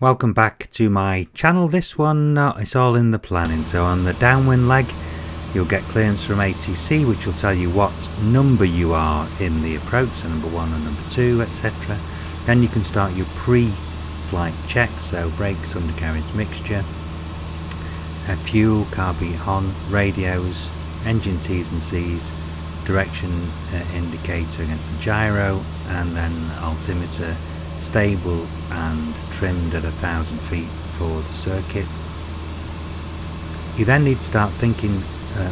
Welcome back to my channel. This one it's all in the planning. So on the downwind leg you'll get clearance from ATC, which will tell you what number you are in the approach, so number 1 and number 2, etc. Then you can start your pre-flight checks, so brakes, undercarriage mixture, fuel, carb on, radios, engine T's and C's, direction indicator against the gyro, and then altimeter stable and trimmed at 1,000 feet for the circuit. You then need to start thinking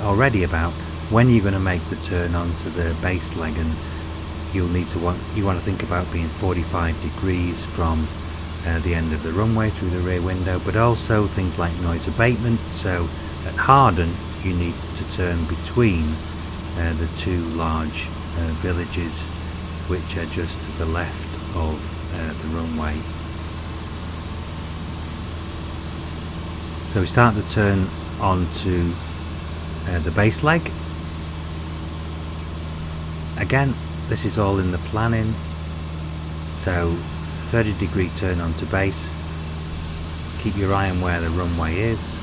already about when you're going to make the turn onto the base leg, and you want to think about being 45 degrees from the end of the runway through the rear window, but also things like noise abatement. So at Harden you need to turn between the two large villages which are just to the left of the runway. So we start the turn onto the base leg. Again, this is all in the planning. So 30-degree turn onto base. Keep your eye on where the runway is.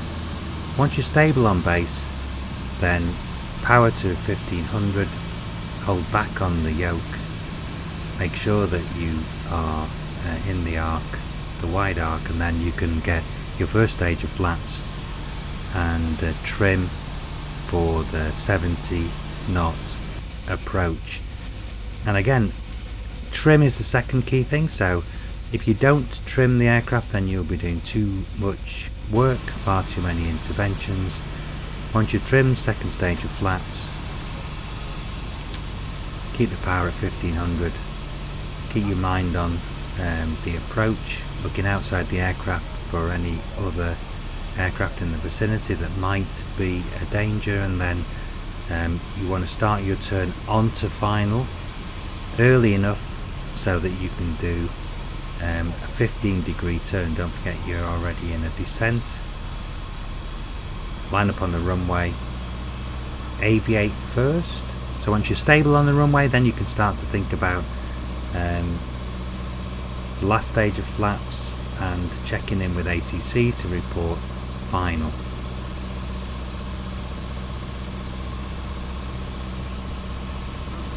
Once you're stable on base, then power to 1500, hold back on the yoke, make sure that you are in the arc, the wide arc, and then you can get your first stage of flaps and trim for the 70 knot approach. And again, trim is the second key thing. So if you don't trim the aircraft, then you'll be doing too much work, far too many interventions. Once you trim, second stage of flaps, keep the power at 1500, keep your mind on the approach, looking outside the aircraft for any other aircraft in the vicinity that might be a danger, and then you want to start your turn onto final early enough so that you can do a 15-degree turn. Don't forget you're already in a descent. Line up on the runway, aviate first. So once you're stable on the runway, then you can start to think about the last stage of flaps and checking in with ATC to report final.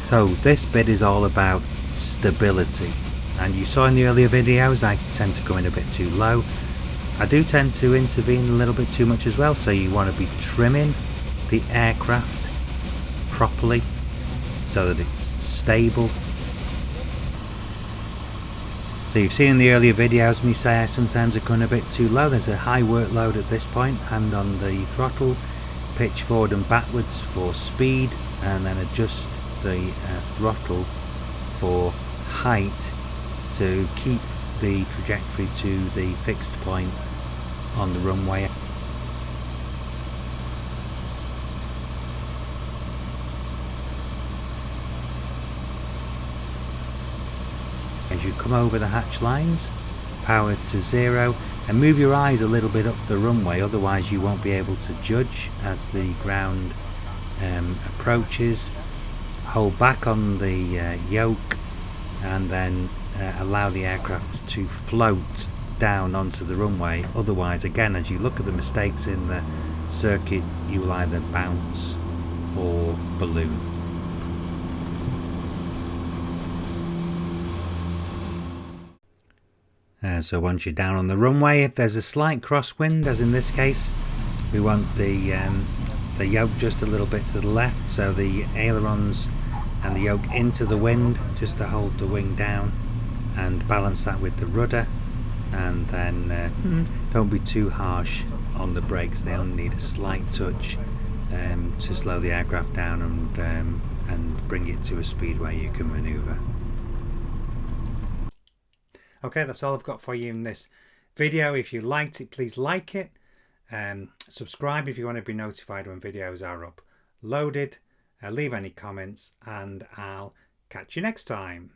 So this bit is all about stability, and you saw in the earlier videos I tend to go in a bit too low. I do tend to intervene a little bit too much as well, so you want to be trimming the aircraft properly so that it's stable. So you've seen in the earlier videos me say I sometimes are going a bit too low. There's a high workload at this point, hand on the throttle, pitch forward and backwards for speed, and then adjust the throttle for height to keep the trajectory to the fixed point on the runway. As you come over the hatch lines, power to 0, and move your eyes a little bit up the runway, otherwise you won't be able to judge as the ground approaches. Hold back on the yoke, and then allow the aircraft to float down onto the runway. Otherwise, again, as you look at the mistakes in the circuit, you will either bounce or balloon. So once you're down on the runway, if there's a slight crosswind, as in this case, we want the yoke just a little bit to the left, so the ailerons and the yoke into the wind, just to hold the wing down, and balance that with the rudder. And then don't be too harsh on the brakes, they only need a slight touch to slow the aircraft down and bring it to a speed where you can maneuver. Okay, that's all I've got for you in this video. If you liked it, please like it. Subscribe if you want to be notified when videos are uploaded. Leave any comments, and I'll catch you next time.